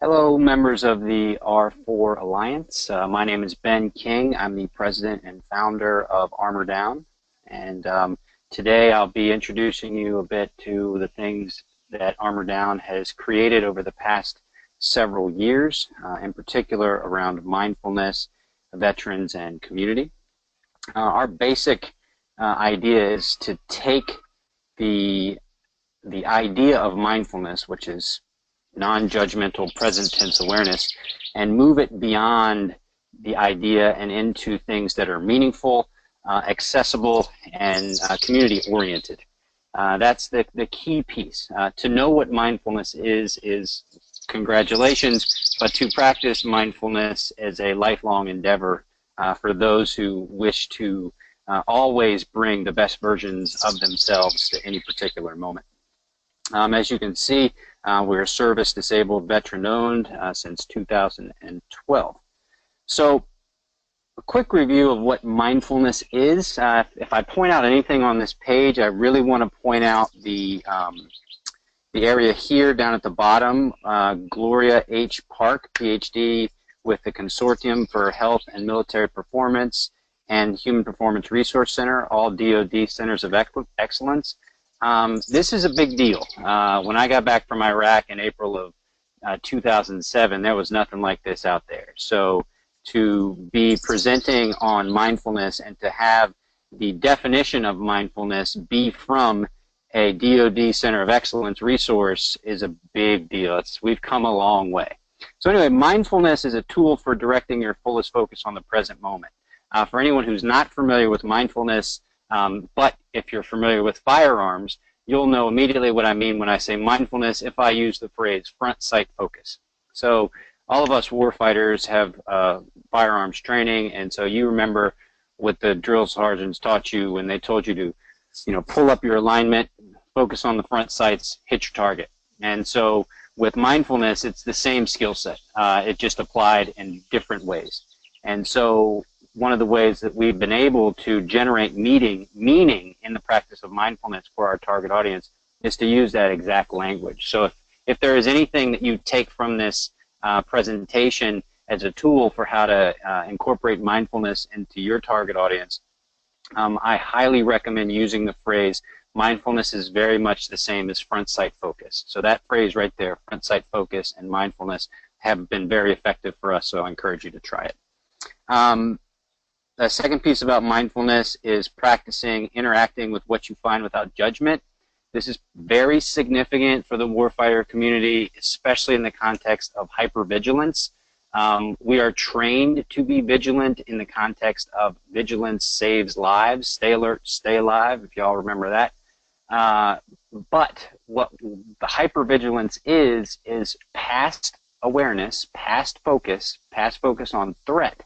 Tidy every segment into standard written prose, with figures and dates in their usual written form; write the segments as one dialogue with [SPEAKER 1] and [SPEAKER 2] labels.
[SPEAKER 1] Hello, members of the R4 Alliance. My name is Ben King. I'm the president and founder of Armor Down. And today I'll be introducing you a bit to the things that Armor Down has created over the past several years, in particular around mindfulness, veterans, and community. Our basic idea is to take the idea of mindfulness, which is non-judgmental present tense awareness, and move it beyond the idea and into things that are meaningful, accessible, and community-oriented. That's the key piece. To know what mindfulness is congratulations, but to practice mindfulness as a lifelong endeavor for those who wish to always bring the best versions of themselves to any particular moment. As you can see, we're service-disabled, veteran-owned since 2012. So, a quick review of what mindfulness is. If I point out anything on this page, I really want to point out the area here down at the bottom, Gloria H. Park, PhD with the Consortium for Health and Military Performance and Human Performance Resource Center, all DoD Centers of Excellence. This is a big deal. When I got back from Iraq in April of 2007, there was nothing like this out there. So to be presenting on mindfulness and to have the definition of mindfulness be from a DoD Center of Excellence resource is a big deal. We've come a long way. So anyway, mindfulness is a tool for directing your fullest focus on the present moment. For anyone who's not familiar with mindfulness, but if you're familiar with firearms, you'll know immediately what I mean when I say mindfulness if I use the phrase front sight focus. So all of us warfighters have firearms training, and so you remember what the drill sergeants taught you when they told you to, pull up your alignment, focus on the front sights, hit your target. And so with mindfulness, it's the same skill set. It just applied in different ways. And so one of the ways that we've been able to generate meaning in the practice of mindfulness for our target audience is to use that exact language. So if there is anything that you take from this presentation as a tool for how to incorporate mindfulness into your target audience, I highly recommend using the phrase, mindfulness is very much the same as front sight focus. So that phrase right there, front sight focus and mindfulness, have been very effective for us, so I encourage you to try it. The second piece about mindfulness is practicing interacting with what you find without judgment. This is very significant for the warfighter community, especially in the context of hypervigilance. We are trained to be vigilant in the context of vigilance saves lives, stay alert, stay alive, if y'all remember that. But what the hypervigilance is past awareness, past focus on threat,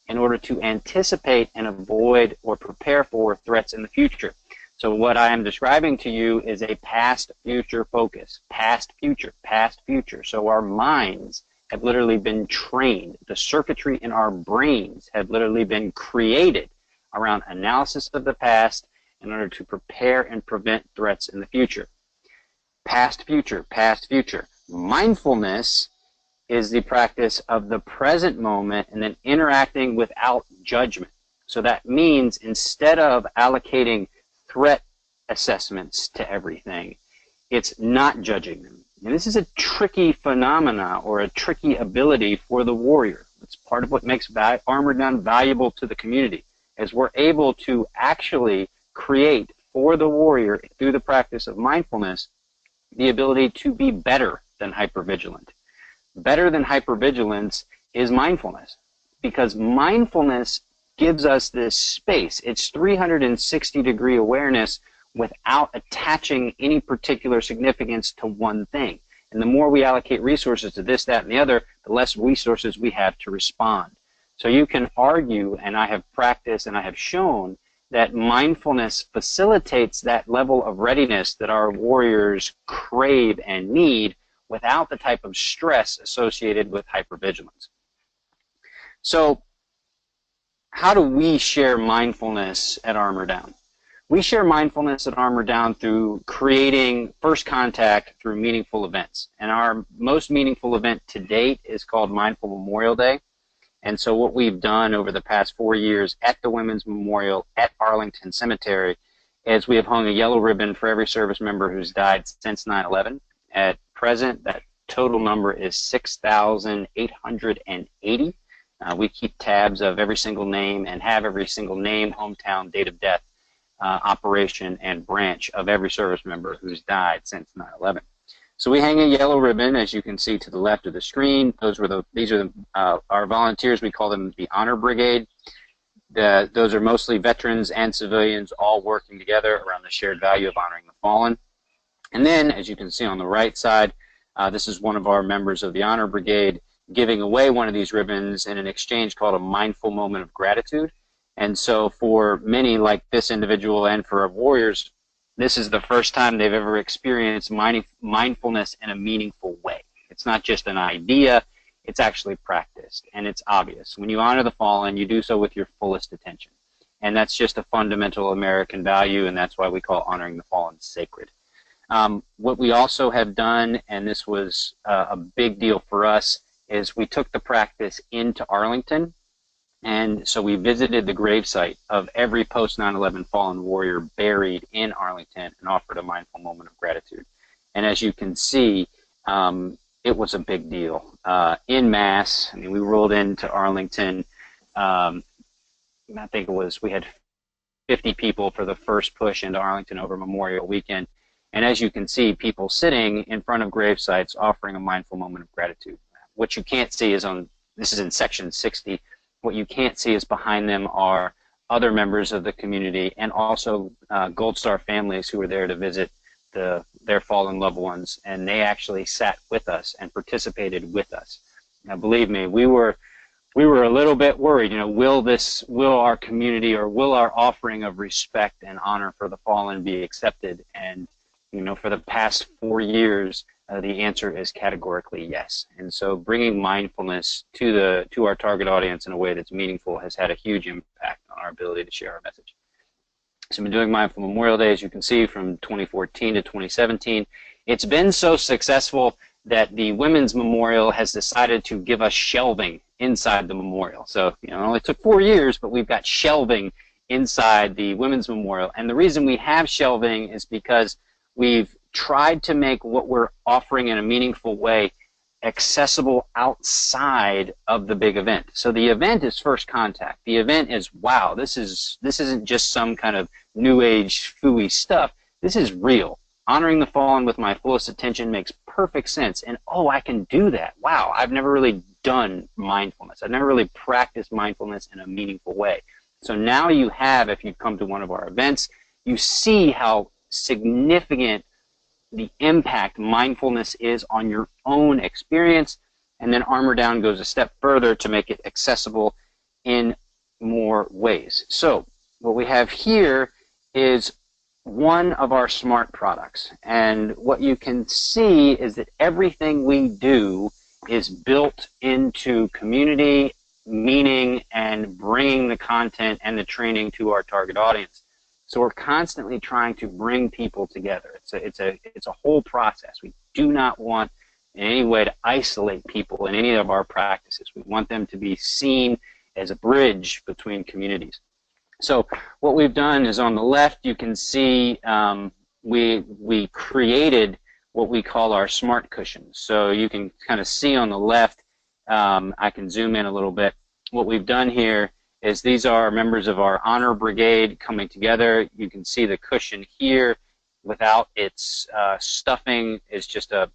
[SPEAKER 1] in order to anticipate and avoid or prepare for threats in the future. So what I am describing to you is a past-future focus, past-future. So our minds have literally been trained. The circuitry in our brains have literally been created around analysis of the past in order to prepare and prevent threats in the future. Past-future. Mindfulness is the practice of the present moment and then interacting without judgment. So that means instead of allocating threat assessments to everything, it's not judging them. And this is a tricky phenomena or a tricky ability for the warrior. It's part of what makes Armor Down valuable to the community, is we're able to actually create for the warrior through the practice of mindfulness the ability to be better than hypervigilant. Better than hypervigilance is mindfulness, because mindfulness gives us this space. It's 360-degree awareness without attaching any particular significance to one thing. And the more we allocate resources to this, that, and the other, the less resources we have to respond. So you can argue, and I have practiced and I have shown, that mindfulness facilitates that level of readiness that our warriors crave and need without the type of stress associated with hypervigilance. So how do we share mindfulness at Armor Down? We share mindfulness at Armor Down through creating first contact through meaningful events. And our most meaningful event to date is called Mindful Memorial Day. And so what we've done over the past 4 years at the Women's Memorial at Arlington Cemetery is we have hung a yellow ribbon for every service member who's died since 9/11. At present, that total number is 6,880. We keep tabs of every single name and have every single name, hometown, date of death, operation, and branch of every service member who's died since 9/11. So we hang a yellow ribbon, as you can see to the left of the screen. These are our volunteers. We call them the Honor Brigade. Those are mostly veterans and civilians all working together around the shared value of honoring the fallen. And then, as you can see on the right side, this is one of our members of the Honor Brigade giving away one of these ribbons in an exchange called a mindful moment of gratitude. And so for many, like this individual and for our warriors, this is the first time they've ever experienced mindfulness in a meaningful way. It's not just an idea, it's actually practiced, and it's obvious. When you honor the fallen, you do so with your fullest attention. And that's just a fundamental American value, and that's why we call honoring the fallen sacred. What we also have done, and this was a big deal for us, is we took the practice into Arlington. And so we visited the gravesite of every post-9/11 fallen warrior buried in Arlington and offered a mindful moment of gratitude. And as you can see, it was a big deal. En masse, I mean, we rolled into Arlington, I think we had 50 people for the first push into Arlington over Memorial Weekend. And as you can see, people sitting in front of gravesites offering a mindful moment of gratitude. What you can't see is this is in section 60, what you can't see is behind them are other members of the community and also Gold Star families who were there to visit their fallen loved ones, and they actually sat with us and participated with us. Now, believe me, we were a little bit worried. You know, will our community or will our offering of respect and honor for the fallen be accepted? And you know, for the past 4 years, the answer is categorically yes. And so bringing mindfulness to our target audience in a way that's meaningful has had a huge impact on our ability to share our message. So I've been doing Mindful Memorial Day, as you can see, from 2014 to 2017. It's been so successful that the Women's Memorial has decided to give us shelving inside the memorial. So, you know, it only took 4 years, but we've got shelving inside the Women's Memorial. And the reason we have shelving is because we've tried to make what we're offering in a meaningful way accessible outside of the big event. So the event is first contact. The event is, wow, this isn't just some kind of new age phooey stuff. This is real. Honoring the fallen with my fullest attention makes perfect sense. And oh, I can do that. Wow, I've never really done mindfulness. I've never really practiced mindfulness in a meaningful way. So now you have, if you come to one of our events, you see how significant the impact mindfulness is on your own experience, and then Armor Down goes a step further to make it accessible in more ways. So what we have here is one of our smart products, and what you can see is that everything we do is built into community, meaning, and bringing the content and the training to our target audience. So we're constantly trying to bring people together. It's a whole process. We do not want in any way to isolate people in any of our practices. We want them to be seen as a bridge between communities. So what we've done is on the left you can see we created what we call our smart cushions. So you can kind of see on the left, I can zoom in a little bit. What we've done here is these are members of our Honor Brigade coming together. You can see the cushion here without its stuffing. It's just a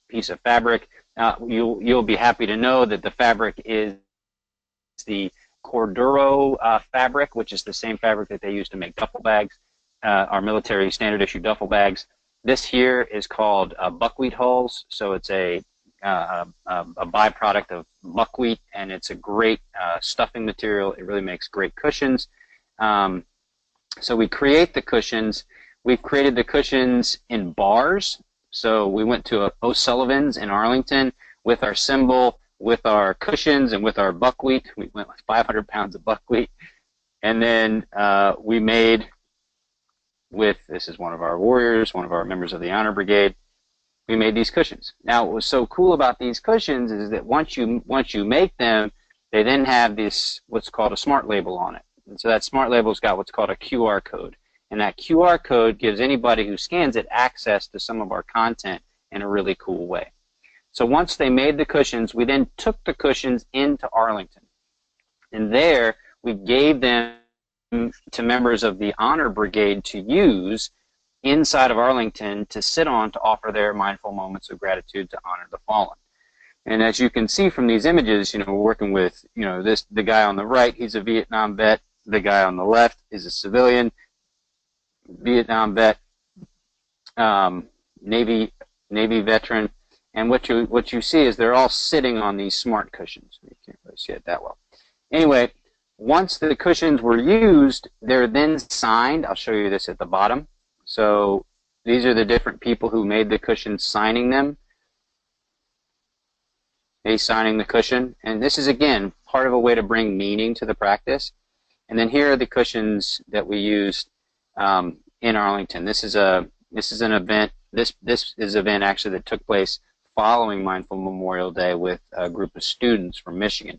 [SPEAKER 1] piece of fabric. You'll be happy to know that the fabric is the Corduro fabric, which is the same fabric that they use to make duffel bags, our military standard issue duffel bags. This here is called buckwheat hulls, so it's a byproduct of buckwheat, and it's a great stuffing material. It really makes great cushions. So we create the cushions. We've created the cushions in bars. So we went to O'Sullivan's in Arlington with our symbol, with our cushions, and with our buckwheat. We went with 500 pounds of buckwheat. And then we made with, this is one of our warriors, one of our members of the Honor Brigade. We made these cushions. Now, what was so cool about these cushions is that once you make them, they then have this, what's called a smart label on it. And so that smart label's got what's called a QR code. And that QR code gives anybody who scans it access to some of our content in a really cool way. So once they made the cushions, we then took the cushions into Arlington. And there, we gave them to members of the Honor Brigade to use inside of Arlington to sit on to offer their mindful moments of gratitude to honor the fallen. And as you can see from these images, we're working with, the guy on the right, he's a Vietnam vet. The guy on the left is a civilian, Vietnam vet, Navy veteran. And what you see is they're all sitting on these smart cushions. You can't really see it that well. Anyway, once the cushions were used, they're then signed. I'll show you this at the bottom. So these are the different people who made the cushions signing them. They signing the cushion. And this is, again, part of a way to bring meaning to the practice. And then here are the cushions that we used in Arlington. This is an event. This is an event actually that took place following Mindful Memorial Day with a group of students from Michigan.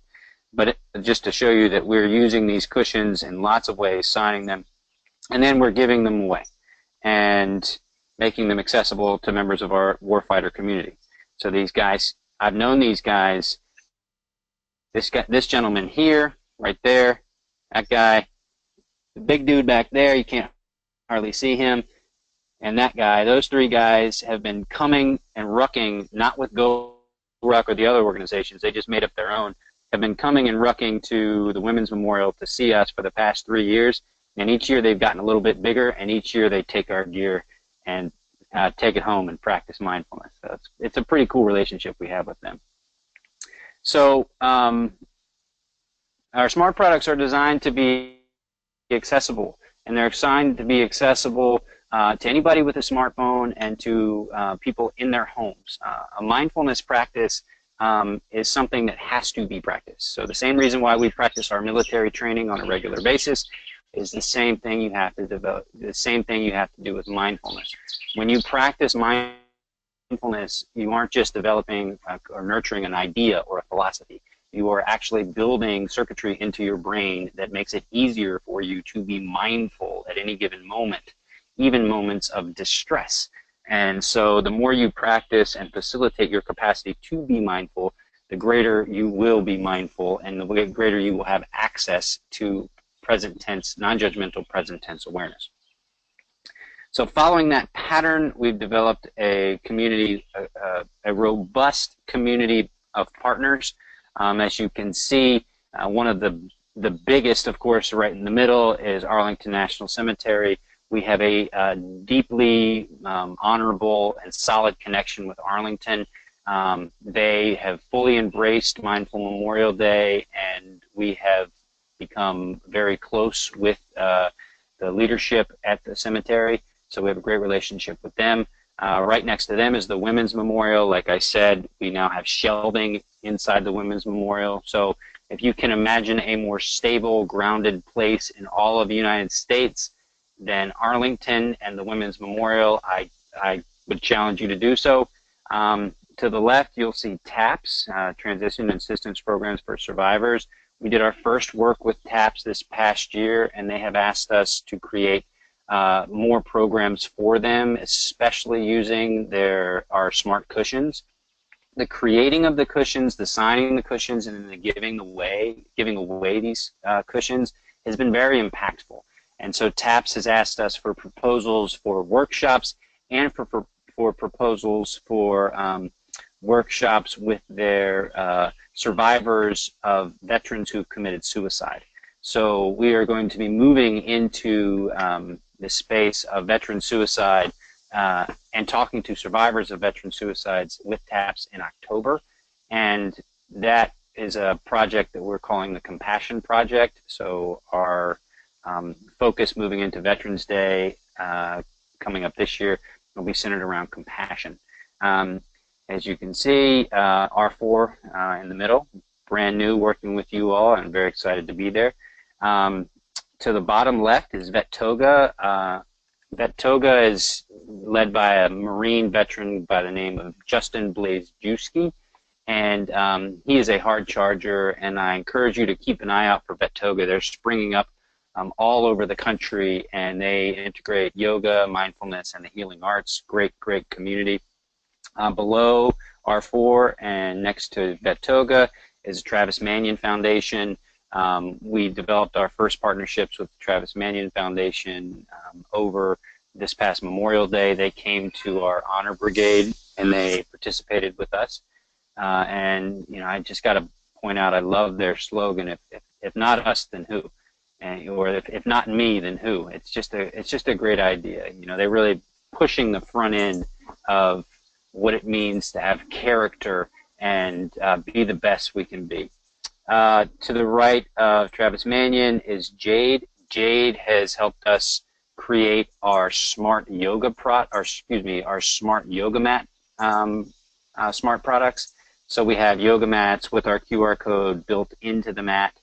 [SPEAKER 1] But just to show you that we're using these cushions in lots of ways, signing them, and then we're giving them away and making them accessible to members of our warfighter community. So these guys, I've known these guys, this gentleman here, right there, that guy, the big dude back there, you can't hardly see him, and that guy, those three guys have been coming and rucking, not with Go Ruck or the other organizations, they just made up their own, have been coming and rucking to the Women's Memorial to see us for the past 3 years. And each year they've gotten a little bit bigger, and each year they take our gear and take it home and practice mindfulness. So it's a pretty cool relationship we have with them. So our smart products are designed to be accessible, and they're designed to be accessible to anybody with a smartphone and to people in their homes. A mindfulness practice is something that has to be practiced. So the same reason why we practice our military training on a regular basis is the same thing you have to develop, the same thing you have to do with mindfulness. When you practice mindfulness, you aren't just developing or nurturing an idea or a philosophy. You are actually building circuitry into your brain that makes it easier for you to be mindful at any given moment, even moments of distress. And so the more you practice and facilitate your capacity to be mindful, the greater you will be mindful, and the greater you will have access to present tense, non-judgmental present tense awareness. So following that pattern, we've developed a community, a robust community of partners. As you can see, one of the biggest, of course, right in the middle is Arlington National Cemetery. We have a deeply honorable and solid connection with Arlington. They have fully embraced Mindful Memorial Day, and we have become very close with the leadership at the cemetery. So we have a great relationship with them. Right next to them is the Women's Memorial. Like I said, we now have shelving inside the Women's Memorial. So if you can imagine a more stable, grounded place in all of the United States than Arlington and the Women's Memorial, I would challenge you to do so. To the left, you'll see TAPS, Transition Assistance Programs for Survivors. We did our first work with TAPS this past year, and they have asked us to create more programs for them, especially using our smart cushions. The creating of the cushions, the signing the cushions, and then the giving away these cushions has been very impactful. And so TAPS has asked us for proposals for workshops and for proposals for workshops with their survivors of veterans who've committed suicide. So we are going to be moving into the space of veteran suicide and talking to survivors of veteran suicides with TAPS in October. And that is a project that we're calling the Compassion Project. So our focus moving into Veterans Day coming up this year will be centered around compassion. As you can see, R4 in the middle, brand new, working with you all, and very excited to be there. To the bottom left is Vet Toga. Toga is led by a Marine veteran by the name of Justin Blazejewski, and he is a hard charger, and I encourage you to keep an eye out for Toga. They're springing up all over the country, and they integrate yoga, mindfulness, and the healing arts. Great, great community. Below R4 and next to Toga is Travis Manion Foundation. We developed our first partnerships with the Travis Manion Foundation over this past Memorial Day. They came to our honor brigade and they participated with us. And you know, I just got to point out, I love their slogan: if not us, then who? And, or if not me, then who? It's just a great idea. You know, they're really pushing the front end of what it means to have character and be the best we can be. To the right of Travis Manion is Jade. Jade has helped us create our smart yoga our smart yoga mat smart products. So we have yoga mats with our QR code built into the mat.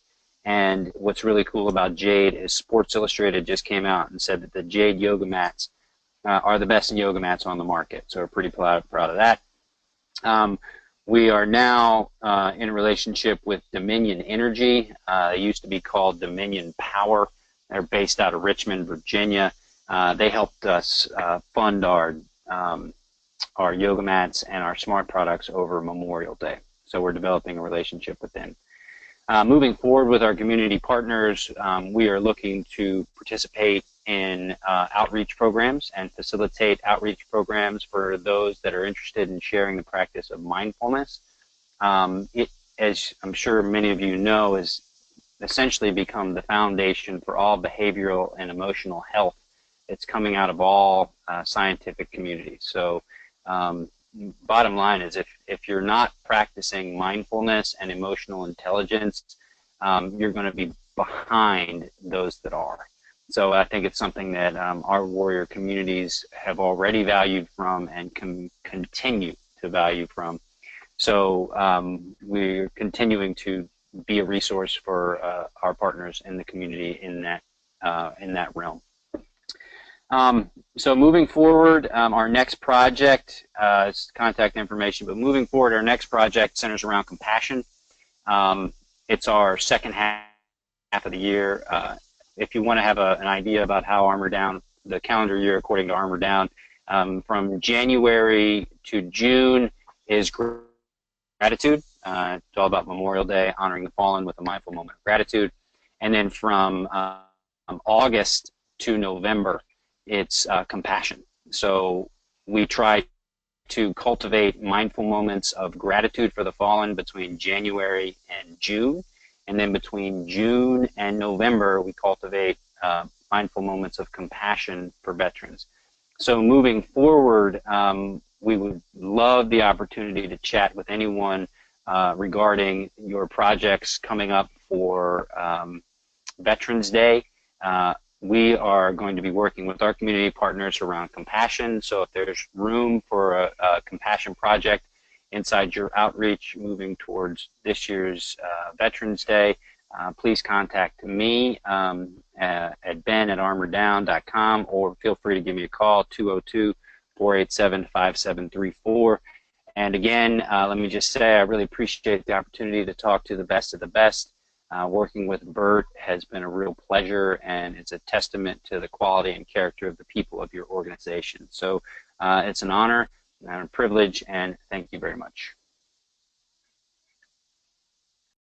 [SPEAKER 1] And what's really cool about Jade is Sports Illustrated just came out and said that the Jade yoga mats are the best yoga mats on the market. So we're pretty proud of that. We are now in a relationship with Dominion Energy. They used to be called Dominion Power. They're based out of Richmond, Virginia. They helped us fund our yoga mats and our smart products over Memorial Day. So we're developing a relationship with them. Moving forward with our community partners, we are looking to participate in outreach programs and facilitate outreach programs for those that are interested in sharing the practice of mindfulness. It, as I'm sure many of you know, has essentially become the foundation for all behavioral and emotional health. It's coming out of all scientific communities. So bottom line is, if you're not practicing mindfulness and emotional intelligence, you're going to be behind those that are. So I think it's something that our warrior communities have already valued from and can continue to value from. So we're continuing to be a resource for our partners in the community in that realm. So moving forward, our next project is contact information, but moving forward, our next project centers around compassion. It's our second half of the year. If you want to have an idea about how Armor Down, the calendar year according to Armor Down, from January to June is gratitude. It's all about Memorial Day, honoring the fallen with a mindful moment of gratitude. And then from August to November, it's compassion. So we try to cultivate mindful moments of gratitude for the fallen between January and June. And then between June and November, we cultivate mindful moments of compassion for veterans. So moving forward, we would love the opportunity to chat with anyone regarding your projects coming up for Veterans Day. We are going to be working with our community partners around compassion. So if there's room for a compassion project inside your outreach moving towards this year's Veterans Day, please contact me at ben@armordown.com, or feel free to give me a call, 202-487-5734. And again, let me just say I really appreciate the opportunity to talk to the best of the best. Working with Bert has been a real pleasure, and it's a testament to the quality and character of the people of your organization. So it's an honor and a privilege, and thank you very much.